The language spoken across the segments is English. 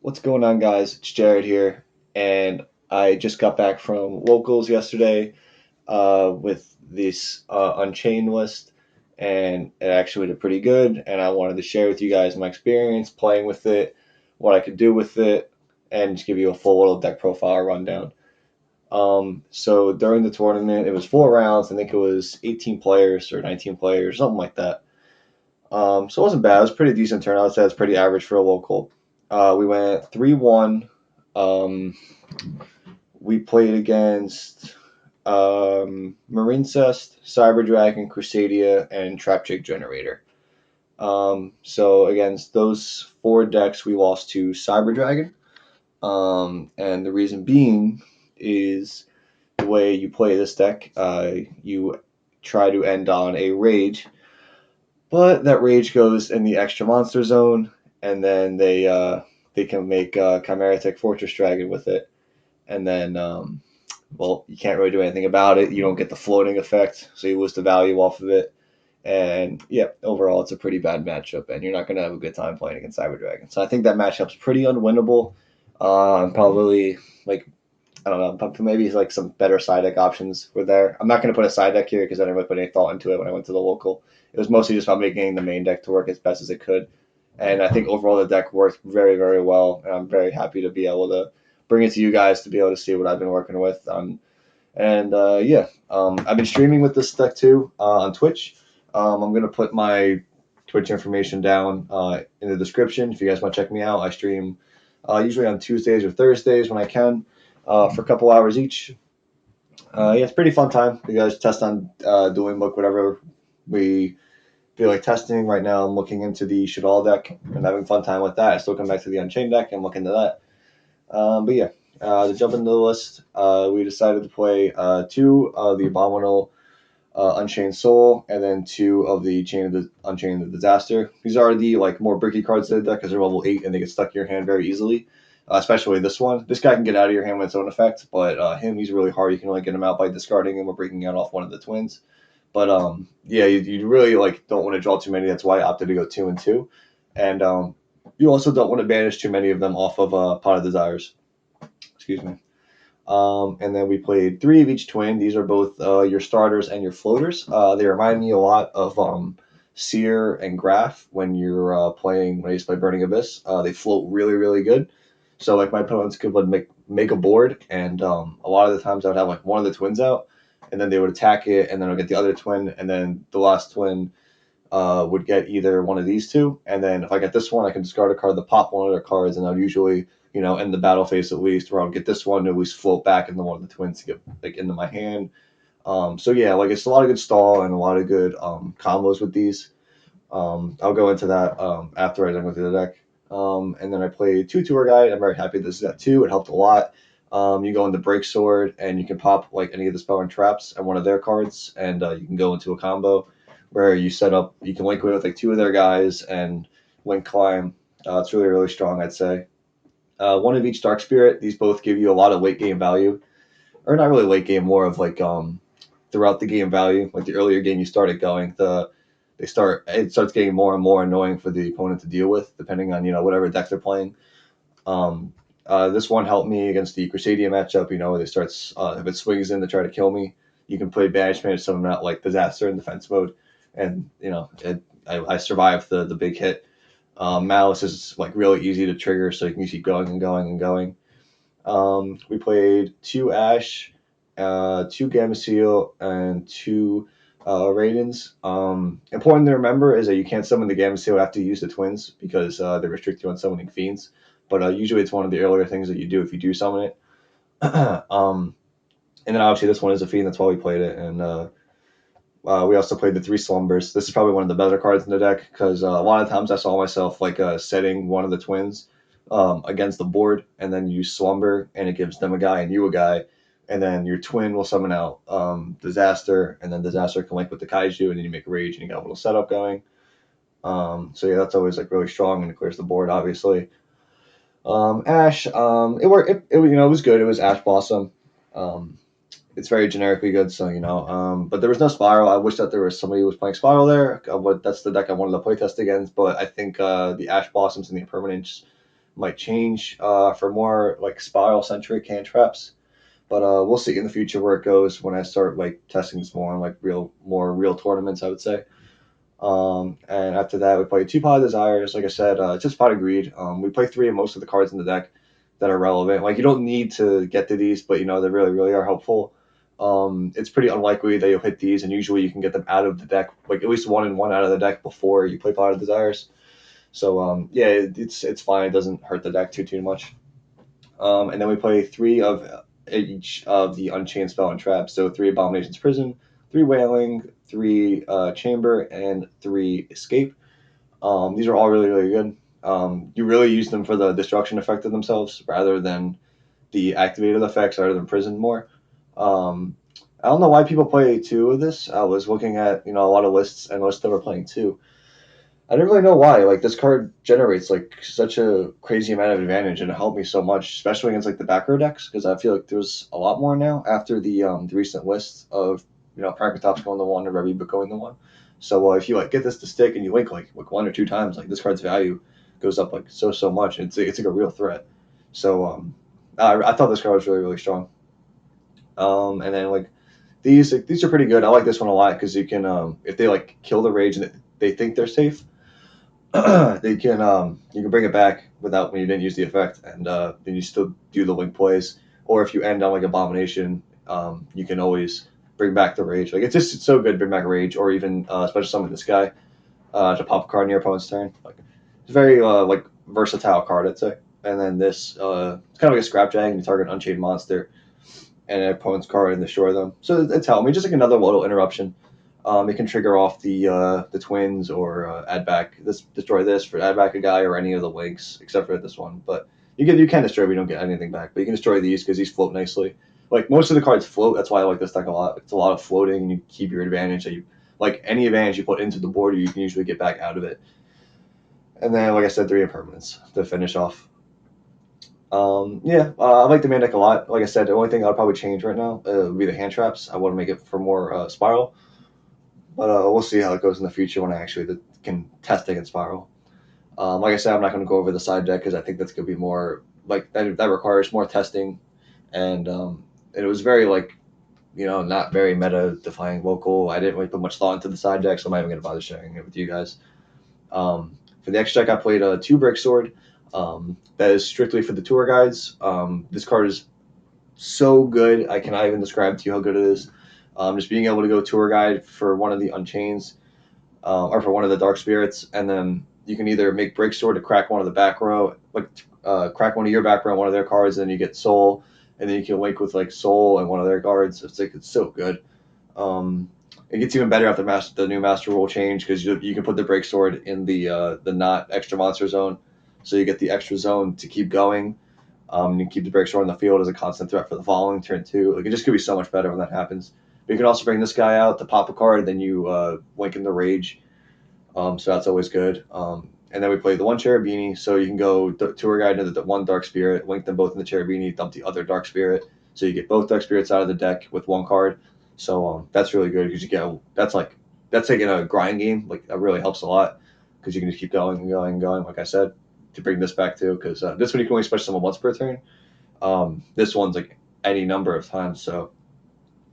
What's going on, guys? It's Jared here, and I just got back from locals yesterday with this Unchained list, and it actually did pretty good. And I wanted to share with you guys my experience playing with it, what I could do with it, and just give you a full little deck profile rundown. So during the tournament, it was 4 rounds. I think it was 18 players or 19 players, something like that. So it wasn't bad. It was a pretty decent turnout. I'd say it's pretty average for a local. We went 3-1. Um, we played against Marine Cest, Cyber Dragon, Crusadia, and Trapjig Generator. So against those four decks, we lost to Cyber Dragon. And the reason being is the way you play this deck, you try to end on a rage, but that rage goes in the extra monster zone, and then they can make Chimeritic Fortress Dragon with it, and then well, you can't really do anything about it. You don't get the floating effect, so you lose the value off of it. And yeah, overall, it's a pretty bad matchup, and you're not going to have a good time playing against Cyber Dragon. So I think that matchup's pretty unwinnable. Probably like I don't know, maybe like some better side deck options were there. I'm not going to put a side deck here because I didn't really put any thought into it when I went to the local. It was mostly just about making the main deck to work as best as it could. And I think overall the deck worked very, very well. And I'm very happy to be able to bring it to you guys to be able to see what I've been working with. I've been streaming with this deck too on Twitch. I'm going to put my Twitch information down in the description if you guys want to check me out. I stream usually on Tuesdays or Thursdays when I can for a couple hours each. Yeah, it's a pretty fun time. You guys test on doing book whatever we feel like testing. Right now, I'm looking into the Shadal deck and having fun time with that. I still come back to the Unchained deck and look into that. But yeah, to jump into the list, we decided to play two of the Abominable Unchained Soul, and then two of the Chain of the Unchained the Disaster. These are the like more bricky cards to the deck because they're level 8 and they get stuck in your hand very easily. Especially this one. This guy can get out of your hand with its own effect, but he's really hard. You can only get him out by discarding him or breaking out off one of the twins. But yeah, you really like don't want to draw too many. That's why I opted to go 2 and 2, and you also don't want to banish too many of them off of Pot of Desires. Excuse me. And then we played three of each twin. These are both your starters and your floaters. They remind me a lot of Seer and Graph when you're playing when I used to play Burning Abyss. They float really, really good. So like my opponents could make a board, and a lot of the times I would have like one of the twins out, and then they would attack it, and then I'd get the other twin, and then the last twin would get either one of these two, and then if I get this one, I can discard a card to pop one of their cards, and I'd usually end the battle phase at least, where I'll get this one to at least float back into one of the twins to get like into my hand. So yeah, like it's a lot of good stall and a lot of good combos with these. I'll go into that after I done with the deck. And then I played two tour guide. I'm very happy this is at 2. It helped a lot. You go into Break Sword and you can pop like any of the spell and traps and one of their cards, and you can go into a combo where you set up. You can link with like two of their guys and link climb. It's really really strong, I'd say. One of each Dark Spirit. These both give you a lot of late game value, or not really late game, more of like throughout the game value. Like the earlier game you started going, it starts getting more and more annoying for the opponent to deal with, depending on whatever deck they're playing. This one helped me against the Crusadia matchup. Where they start if it swings in to try to kill me, you can play banishment, summon out like disaster in defense mode, and I survived the big hit. Malice is like really easy to trigger, so you can keep going and going and going. We played 2 Ash, 2 Gameciel, and 2 Raidens. Important to remember is that you can't summon the Gameciel after you use the twins because they restrict you on summoning fiends. But usually it's one of the earlier things that you do if you do summon it. And then obviously this one is a fiend, that's why we played it. And we also played the 3 Slumbers. This is probably one of the better cards in the deck because a lot of times I saw myself like setting one of the twins against the board, and then you Slumber, and it gives them a guy and you a guy, and then your twin will summon out Disaster, and then Disaster can link with the Kaiju, and then you make Rage, and you got a little setup going. So yeah, that's always like really strong, and it clears the board, obviously. Ash, it worked. It was good. It was Ash Blossom. Um, it's very generically good, so but there was no Spiral. I wish that there was somebody who was playing Spiral there. But that's the deck I wanted to play test against. But I think the Ash Blossoms and the Impermanence might change for more like spiral centric hand traps. But we'll see in the future where it goes when I start like testing this more on like more real tournaments, I would say. And after that, we play two Pot of Desires. Like I said, it's just Pot of Greed. We play three of most of the cards in the deck that are relevant. Like you don't need to get to these, but you know they really, really are helpful. It's pretty unlikely that you'll hit these, and usually you can get them out of the deck, like at least one and one out of the deck before you play Pot of Desires. So yeah, it's fine. It doesn't hurt the deck too much. And then we play three of each of the Unchained spell and trap. So three Abominations Prison, three Wailing, three Chamber, and three Escape. These are all really, really good. You really use them for the destruction effect of themselves rather than the activated effects, rather than prison more. I don't know why people play two of this. I was looking at a lot of lists and most of them are playing two. I didn't really know why. Like this card generates like such a crazy amount of advantage, and it helped me so much, especially against like the back row decks, because I feel like there's a lot more now after the recent list of Pragmatops going to one and Reviva going to one. So if you like get this to stick and you link like one or two times, like this card's value goes up like so much. It's like a real threat. So I thought this card was really really strong. And then like these are pretty good. I like this one a lot because you can if they like kill the rage and they think they're safe, they can you can bring it back without when you didn't use the effect, and then you still do the link plays. Or if you end on like abomination, you can always bring back the rage. Like it's so good to bring back rage, or even especially summon this guy to pop a card in your opponent's turn. Like it's a very like versatile card, I'd say. And then this it's kind of like a scrap jag, and you target an unchained monster and an opponent's card and destroy them. So it's helped me just like another little interruption. It can trigger off the twins or add back this destroy this for add back a guy or any of the links except for this one. But you can destroy, but you don't get anything back. But you can destroy these because these float nicely. Like most of the cards float. That's why I like this deck a lot. It's a lot of floating, and you keep your advantage. That you like any advantage you put into the board, you can usually get back out of it. And then, like I said, three impermanents to finish off. Yeah, I like the main deck a lot. Like I said, the only thing I'd probably change right now would be the hand traps. I want to make it for more spiral, but we'll see how it goes in the future when I actually can test against spiral. Like I said, I'm not going to go over the side deck because I think that's going to be more like that requires more testing, and it was very like not very meta defying local. I didn't really put much thought into the side deck, so I'm not even going to bother sharing it with you guys. For the extra deck, I played a two break sword. That is strictly for the tour guides. This card is so good. I cannot even describe to you how good it is. Just being able to go tour guide for one of the Unchains or for one of the Dark Spirits, and then you can either make Break Sword to crack one of the back row, like crack one of your back row, one of their cards, and then you get Soul, and then you can link with like Soul and one of their cards. It's so good. Um, it gets even better after the new Master Rule change because you can put the Break Sword in the not extra monster zone, so you get the extra zone to keep going. And you keep the break sword in the field as a constant threat for the following turn too. Like it just could be so much better when that happens. But you can also bring this guy out to pop a card, and then you link in the rage. So that's always good. And then we play the one Cherubini, so you can go tour guide into the one Dark Spirit, link them both in the Cherubini, dump the other Dark Spirit, so you get both Dark Spirits out of the deck with one card. So that's really good because you get that's like in a grind game. Like that really helps a lot because you can just keep going and going and going. Like I said, to bring this back too, because this one you can only special summon once per turn. This one's like any number of times. So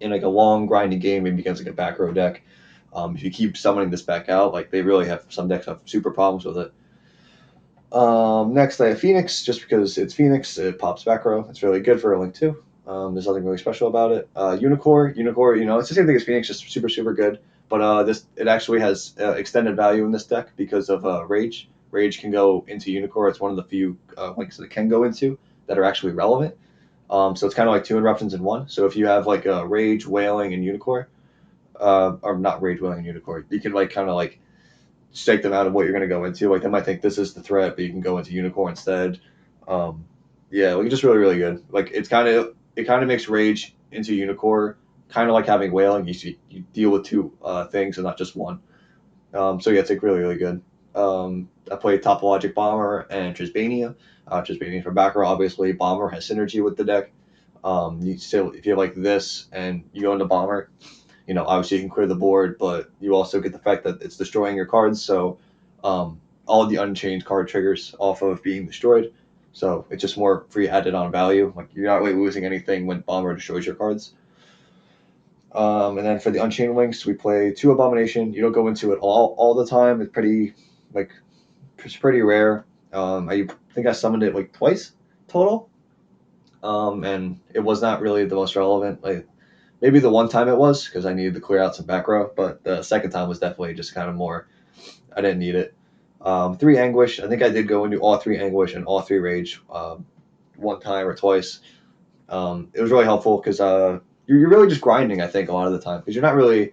in like a long grinding game, it becomes like a back row deck. If you keep summoning this back out, like they really have some decks have super problems with it. Next, I have Phoenix, just because it's Phoenix, it pops back row. It's really good for a link too. There's nothing really special about it. Unicorn, it's the same thing as Phoenix, just super, super good. But it actually has extended value in this deck because of Rage. Rage can go into Unicorn. It's one of the few links that it can go into that are actually relevant. So it's kind of like two interruptions in one. So if you have like Rage, Wailing, and Unicorn, or not Rage, Wailing, and Unicorn, you can like kind of like stake them out of what you're going to go into. Like they might think this is the threat, but you can go into Unicorn instead. Um, yeah, like just really really good. Like it kind of makes Rage into Unicorn, kind of like having Wailing. You deal with two things and not just one. So yeah, it's like really really good. I played Topologic Bomber and Trisbania. Trisbania for backer, obviously. Bomber has synergy with the deck. You still if you have like this and you go into Bomber, obviously you can clear the board, but you also get the fact that it's destroying your cards. So all of the Unchained card triggers off of being destroyed. So it's just more free added on value. Like you're not really losing anything when Bomber destroys your cards. And then for the Unchained links, we play 2 Abomination. You don't go into it all the time. It's pretty like it's pretty rare. I think I summoned it like twice total. And it was not really the most relevant. Like maybe the one time it was because I needed to clear out some back row, but the second time was definitely just kind of more. I didn't need it. 3 Anguish. I think I did go into all 3 Anguish and all 3 Rage one time or twice. It was really helpful because you're really just grinding, I think, a lot of the time because you're not really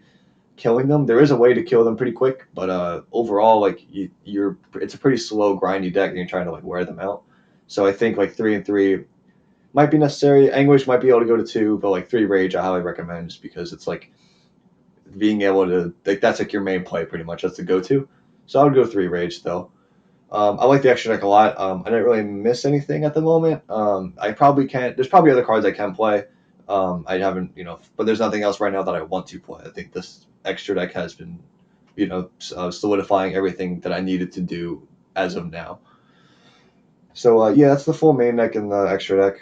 killing them. There is a way to kill them pretty quick, but overall, like it's a pretty slow, grindy deck, and you're trying to like wear them out. So I think like 3 and 3 might be necessary. Anguish might be able to go to 2, but like 3 Rage, I highly recommend just because it's like being able to like that's like your main play pretty much. That's the go-to. So I would go 3 Rage though. I like the extra deck a lot. I didn't really miss anything at the moment. I probably can't. There's probably other cards I can play. I haven't, but there's nothing else right now that I want to play. I think this extra deck has been, solidifying everything that I needed to do as of now. So yeah, that's the full main deck and the extra deck.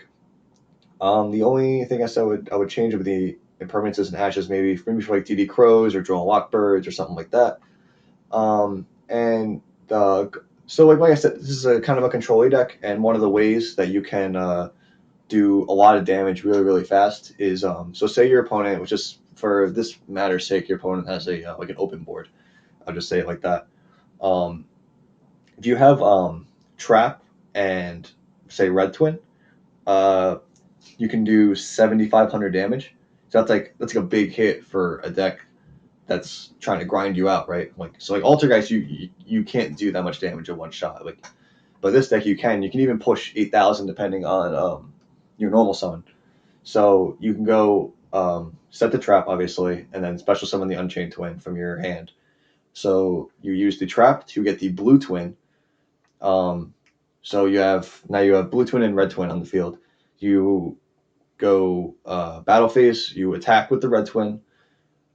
The only thing I said I would change would be impermanences and ashes, maybe for like DD Crows or Drawn Lockbirds or something like that. And so like I said, this is a kind of a control deck, and one of the ways that you can do a lot of damage really really fast is so say your opponent, which is for this matter's sake, your opponent has a like an open board. I'll just say it like that. Um, if you have trap and say red twin, uh, you can do 7,500 damage. So that's like a big hit for a deck that's trying to grind you out, right? Like so, like Altergeist, you can't do that much damage in one shot. Like, but this deck you can. You can even push 8,000 depending on your normal summon. So you can go set the trap obviously, and then special summon the Unchained Twin from your hand. So you use the trap to get the blue twin. Um, so you have blue twin and red twin on the field. You go battle phase. You attack with the red twin.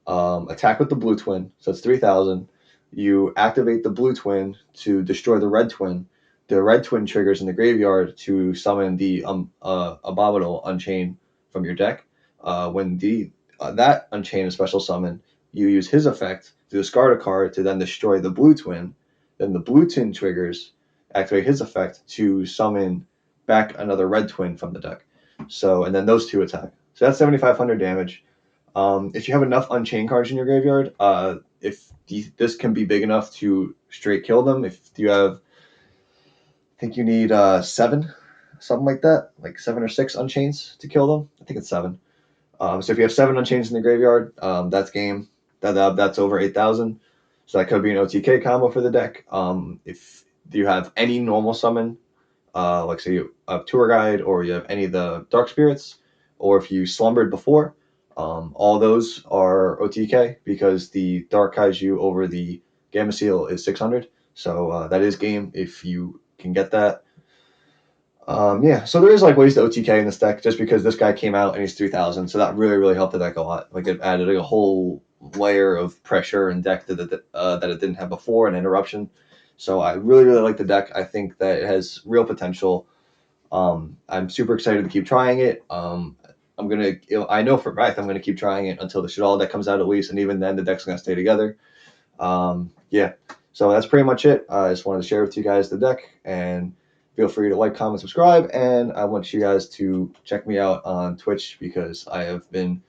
Attack with the blue twin, so it's 3,000. You activate the blue twin to destroy the red twin. The red twin triggers in the graveyard to summon the abominable unchain from your deck. When that unchain is special summon, you use his effect to discard a card to then destroy the blue twin. Then the blue twin triggers, activate his effect to summon back another red twin from the deck. So and then those two attack. So that's 7,500 damage. If you have enough Unchained cards in your graveyard, if this can be big enough to straight kill them, if you have, I think you need 7, something like that, like 7 or 6 Unchains to kill them. I think it's 7. So if you have 7 Unchains in the graveyard, that's game. That's over 8,000. So that could be an OTK combo for the deck. If you have any normal summon, like say you have Tour Guide or you have any of the Dark Spirits, or if you slumbered before, all those are OTK because the Dark Kaiju over the Gamma Seal is 600. So that is game if you can get that. Yeah, so there is like ways to OTK in this deck just because this guy came out and he's 3,000, so that really really helped the deck a lot. Like it added like a whole layer of pressure and deck that it didn't have before, and interruption. So I really really like the deck. I think that it has real potential. I'm super excited to keep trying it. I know for a fact I'm gonna keep trying it until the Shadal deck comes out at least, and even then the deck's gonna stay together. Yeah, so that's pretty much it. I just wanted to share with you guys the deck, and feel free to like, comment, subscribe, and I want you guys to check me out on Twitch because I've been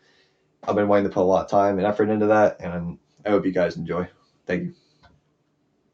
wanting to put a lot of time and effort into that, and I hope you guys enjoy. Thank you.